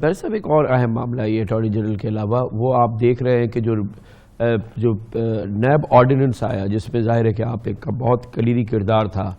پیر صاحب ایک اور اہم معاملہ یہ اٹارنی جنرل کے علاوہ وہ آپ دیکھ رہے ہیں کہ جو نیب آرڈیننس آیا جس میں ظاہر ہے کہ آپ ایک بہت کلیدی کردار تھا،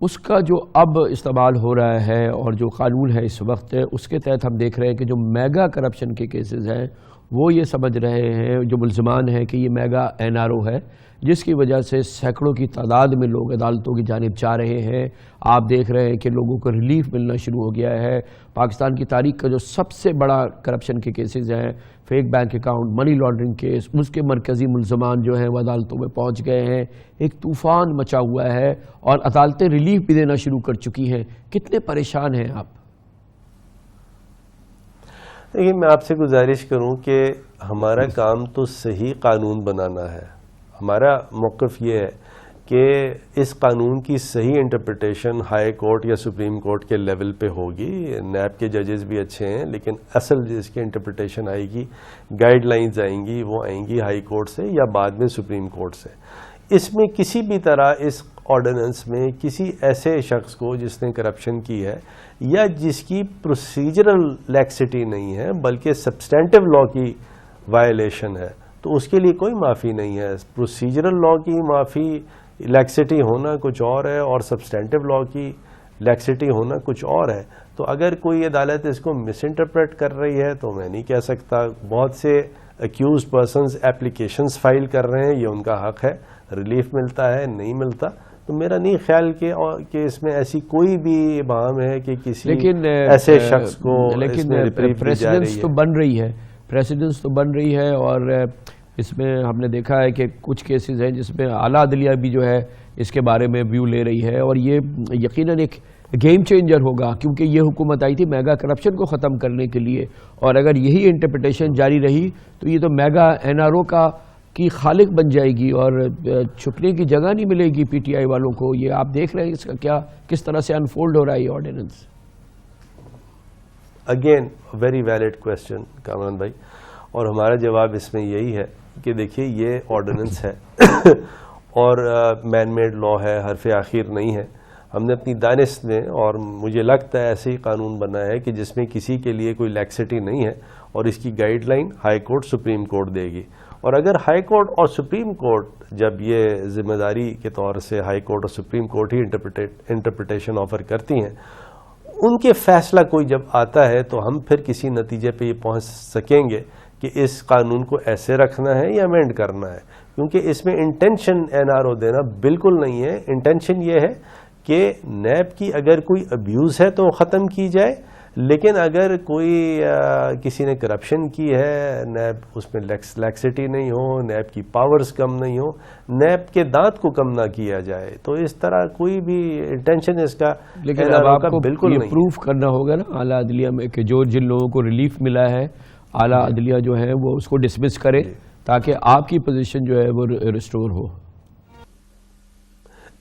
اس کا جو اب استعمال ہو رہا ہے اور جو قانون ہے اس وقت اس کے تحت ہم دیکھ رہے ہیں کہ جو میگا کرپشن کے کیسز ہیں وہ یہ سمجھ رہے ہیں جو ملزمان ہیں کہ یہ میگا این آر او ہے، جس کی وجہ سے سینکڑوں کی تعداد میں لوگ عدالتوں کی جانب جا رہے ہیں۔ آپ دیکھ رہے ہیں کہ لوگوں کو ریلیف ملنا شروع ہو گیا ہے۔ پاکستان کی تاریخ کا جو سب سے بڑا کرپشن کے کیسز ہیں، fake bank account, money laundering case, اس کے مرکزی ملزمان جو ہیں وہ عدالتوں میں پہنچ گئے ہیں۔ ایک طوفان مچا ہوا ہے اور عدالتیں ریلیف بھی دینا شروع کر چکی ہیں۔ کتنے پریشان ہیں آپ؟ دیکھیے، میں آپ سے گزارش کروں کہ ہمارا کام تو صحیح قانون بنانا ہے۔ ہمارا موقف یہ ہے کہ اس قانون کی صحیح انٹرپریٹیشن ہائی کورٹ یا سپریم کورٹ کے لیول پہ ہوگی۔ نیب کے ججز بھی اچھے ہیں، لیکن اصل جس کی انٹرپریٹیشن آئے گی، گائیڈ لائنز آئیں گی، وہ آئیں گی ہائی کورٹ سے یا بعد میں سپریم کورٹ سے۔ اس میں کسی بھی طرح اس آرڈیننس میں کسی ایسے شخص کو جس نے کرپشن کی ہے یا جس کی پروسیجرل لیکسٹی نہیں ہے بلکہ سبسٹینٹیو لا کی وائلیشن ہے، تو اس کے لیے کوئی معافی نہیں ہے۔ پروسیجرل لا کی معافی لیکسٹی ہونا کچھ اور ہے اور سبسٹینٹیو لا کی لیکسٹی ہونا کچھ اور ہے۔ تو اگر کوئی عدالت اس کو مس انٹرپریٹ کر رہی ہے تو میں نہیں کہہ سکتا۔ بہت سے اکیوزڈ پرسنز اپلیکیشنز فائل کر رہے ہیں، یہ ان کا حق ہے، ریلیف ملتا ہے نہیں ملتا، تو میرا نہیں خیال کہ اس میں ایسی کوئی بھی ابہام ہے کہ کسی ایسے شخص کو اس میں ریپریف دی جا رہی ہے۔ تو بن رہی ہے، پریسیڈنس تو بن رہی ہے، اور اس میں ہم نے دیکھا ہے کہ کچھ کیسز ہیں جس میں اعلیٰ عدلیہ بھی جو ہے اس کے بارے میں ویو لے رہی ہے، اور یہ یقیناً ایک گیم چینجر ہوگا کیونکہ یہ حکومت آئی تھی میگا کرپشن کو ختم کرنے کے لیے، اور اگر یہی انٹرپریٹیشن جاری رہی تو یہ تو میگا این آر او کی خالق بن جائے گی اور چھپنے کی جگہ نہیں ملے گی پی ٹی آئی والوں کو۔ یہ آپ دیکھ رہے ہیں اس کا کس طرح سے انفولڈ ہو رہا ہے یہ ordinance. Again very valid question Kamran بھائی، اور ہمارا جواب اس میں یہی ہے کہ دیکھیے یہ آرڈیننس ہے اور مین میڈ لا ہے، حرف آخر نہیں ہے۔ ہم نے اپنی دانست میں، اور مجھے لگتا ہے ایسے ہی قانون بنا ہے کہ جس میں کسی کے لیے کوئی لیکسٹی نہیں ہے، اور اس کی guideline high court supreme court دے گی۔ اور اگر ہائی کورٹ اور سپریم کورٹ جب یہ ذمہ داری کے طور سے ہائی کورٹ اور سپریم کورٹ ہی انٹرپریٹیشن آفر کرتی ہیں، ان کے فیصلہ کوئی جب آتا ہے تو ہم پھر کسی نتیجے پہ یہ پہنچ سکیں گے کہ اس قانون کو ایسے رکھنا ہے یا امینڈ کرنا ہے، کیونکہ اس میں انٹینشن این آر او دینا بالکل نہیں ہے۔ انٹینشن یہ ہے کہ نیب کی اگر کوئی ابیوز ہے تو وہ ختم کی جائے، لیکن اگر کوئی کسی نے کرپشن کی ہے، نیب اس میں لیکسٹی نہیں ہو، نیب کی پاورز کم نہیں ہو، نیب کے دانت کو کم نہ کیا جائے، تو اس طرح کوئی بھی انٹینشن اس کا لیکن اب آپ کو یہ پروف کرنا ہوگا نا اعلیٰ عدلیہ میں کہ جن لوگوں کو ریلیف ملا ہے اعلیٰ عدلیہ جو ہے وہ اس کو ڈسمس کرے تاکہ آپ کی پوزیشن جو ہے وہ ریسٹور ہو۔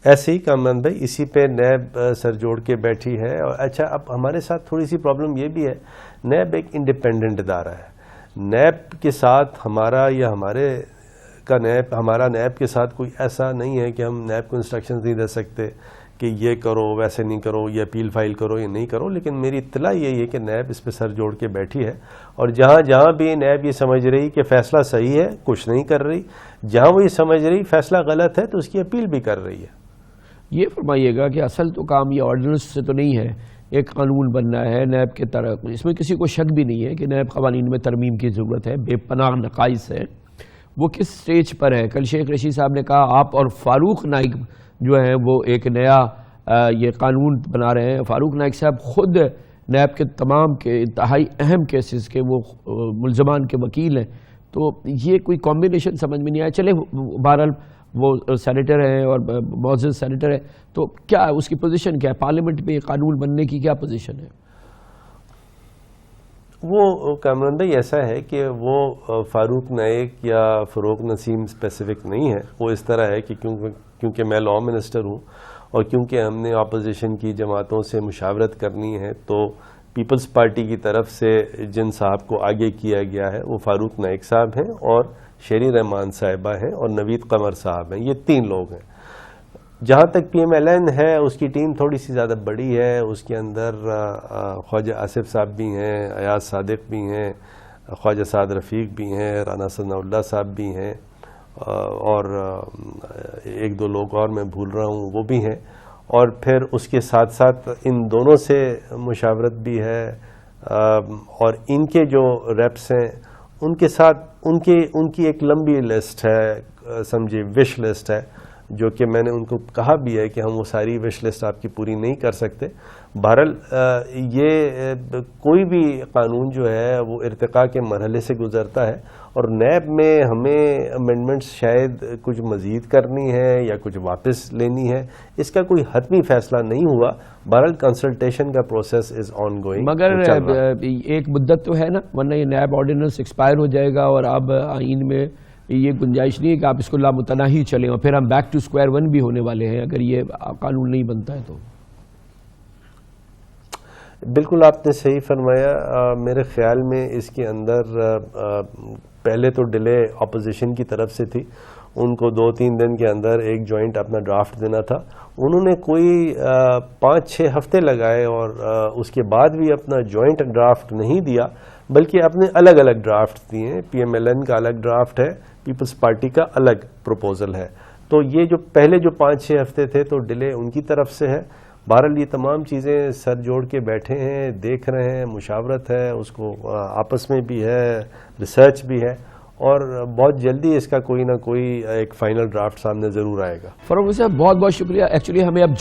ایسے ہی کامران بھائی، اسی پہ نیب سر جوڑ کے بیٹھی ہے۔ اور اچھا، اب ہمارے ساتھ تھوڑی سی پرابلم یہ بھی ہے، نیب ایک انڈیپینڈنٹ ادارہ ہے۔ نیب کے ساتھ ہمارا یا ہمارا نیب کے ساتھ کوئی ایسا نہیں ہے کہ ہم نیب کو انسٹرکشنز نہیں دے سکتے کہ یہ کرو ویسے نہیں کرو، یہ اپیل فائل کرو یہ نہیں کرو، لیکن میری اطلاع یہی ہے کہ نیب اس پہ سر جوڑ کے بیٹھی ہے، اور جہاں بھی نیب یہ سمجھ رہی کہ فیصلہ صحیح ہے کچھ نہیں کر رہی، جہاں وہ یہ سمجھ رہی فیصلہ غلط ہے تو اس کی اپیل بھی کر رہی ہے۔ یہ فرمائیے گا کہ اصل تو کام یہ آرڈیننس سے تو نہیں ہے، ایک قانون بننا ہے نیب کے طرف، اس میں کسی کو شک بھی نہیں ہے کہ نیب قوانین میں ترمیم کی ضرورت ہے، بے پناہ نقائص ہے۔ وہ کس سٹیج پر ہے؟ کل شیخ رشید صاحب نے کہا آپ اور فاروق نائک جو ہیں وہ ایک نیا یہ قانون بنا رہے ہیں۔ فاروق نائک صاحب خود نیب کے تمام کے انتہائی اہم کیسز کے وہ ملزمان کے وکیل ہیں، تو یہ کوئی کمبینیشن سمجھ میں نہیں آیا۔ چلے بہرحال وہ سینیٹر ہے اور معزز سینیٹر ہے، تو کیا اس کی پوزیشن کیا ہے؟ پارلیمنٹ میں قانون بننے کی کیا پوزیشن ہے؟ وہ کامران بھائی ایسا ہے کہ وہ فاروق نائک یا فروغ نسیم اسپیسیفک نہیں ہے، وہ اس طرح ہے کہ کیونکہ میں لا منسٹر ہوں اور کیونکہ ہم نے اپوزیشن کی جماعتوں سے مشاورت کرنی ہے، تو پیپلز پارٹی کی طرف سے جن صاحب کو آگے کیا گیا ہے وہ فاروق نائک صاحب ہیں اور شیری رحمان صاحبہ ہیں اور نوید قمر صاحب ہیں، یہ 3 لوگ ہیں۔ جہاں تک پی ایم ایل این ہے اس کی ٹیم تھوڑی سی زیادہ بڑی ہے. اس کے اندر خواجہ آصف صاحب بھی ہیں, ایاز صادق بھی ہیں, خواجہ سعد رفیق بھی ہیں, رانا ثناء اللہ صاحب بھی ہیں, اور ایک دو لوگ اور میں بھول رہا ہوں وہ بھی ہیں. اور پھر اس کے ساتھ ساتھ ان دونوں سے مشاورت بھی ہے, اور ان کے جو ریپس ہیں ان کے ساتھ ان کی ایک لمبی لسٹ ہے, سمجھے وش لسٹ ہے, جو کہ میں نے ان کو کہا بھی ہے کہ ہم وہ ساری وش لسٹ آپ کی پوری نہیں کر سکتے. بہرحال یہ کوئی بھی قانون جو ہے وہ ارتقاء کے مرحلے سے گزرتا ہے, اور نیب میں ہمیں امینڈمنٹس شاید کچھ مزید کرنی ہے یا کچھ واپس لینی ہے, اس کا کوئی حتمی فیصلہ نہیں ہوا. بہرحال کنسلٹیشن کا پروسیس از آن گوئنگ. مگر ایک مدت تو ہے نا, ورنہ یہ نیب آرڈیننس ایکسپائر ہو جائے گا اور اب آئین میں یہ گنجائش نہیں ہے کہ آپ اس کو لامتناہی چلیں, اور پھر ہم بیک ٹو اسکوائر ون بھی ہونے والے ہیں اگر یہ قانون نہیں بنتا ہے تو. بالکل آپ نے صحیح فرمایا. میرے خیال میں اس کے اندر پہلے تو ڈیلے اپوزیشن کی طرف سے تھی, ان کو 2-3 دن کے اندر ایک جوائنٹ اپنا ڈرافٹ دینا تھا. انہوں نے کوئی 5-6 ہفتے لگائے اور اس کے بعد بھی اپنا جوائنٹ ڈرافٹ نہیں دیا, بلکہ اپنے الگ الگ ڈرافٹ دیے. پی ایم ایل این کا الگ ڈرافٹ ہے, پیپلز پارٹی کا الگ پروپوزل ہے. تو یہ جو پہلے جو 5-6 ہفتے تھے تو ڈیلے ان کی طرف سے ہے. بہرحال یہ تمام چیزیں سر جوڑ کے بیٹھے ہیں, دیکھ رہے ہیں, مشاورت ہے, اس کو آپس میں بھی ہے, ریسرچ بھی ہے, اور بہت جلدی اس کا کوئی نہ کوئی ایک فائنل ڈرافٹ سامنے ضرور آئے گا. فاروق صاحب بہت بہت شکریہ. ایکچولی ہمیں اب